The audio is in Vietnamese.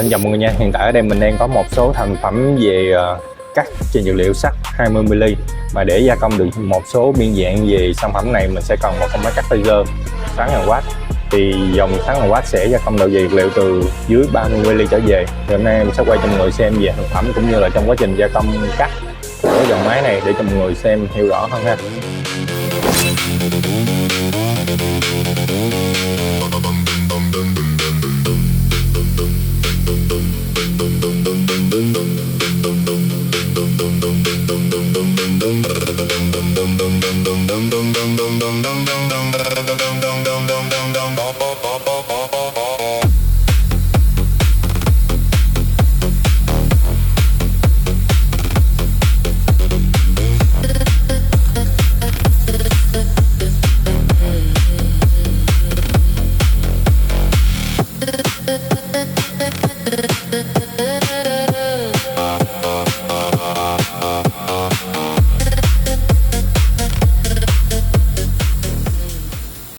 Xin chào mọi người nha, hiện tại ở đây mình đang có một số thành phẩm về cắt trên dược liệu sắt 20mm mà để gia công được một số biên dạng về sản phẩm này mình sẽ cần một con máy cắt laser 6000W. Thì dòng 6000W sẽ gia công được về dược liệu từ dưới 30mm trở về. Thì hôm nay em sẽ quay cho mọi người xem về thành phẩm cũng như là trong quá trình gia công cắt của dòng máy này để cho mọi người xem hiểu rõ hơn ha.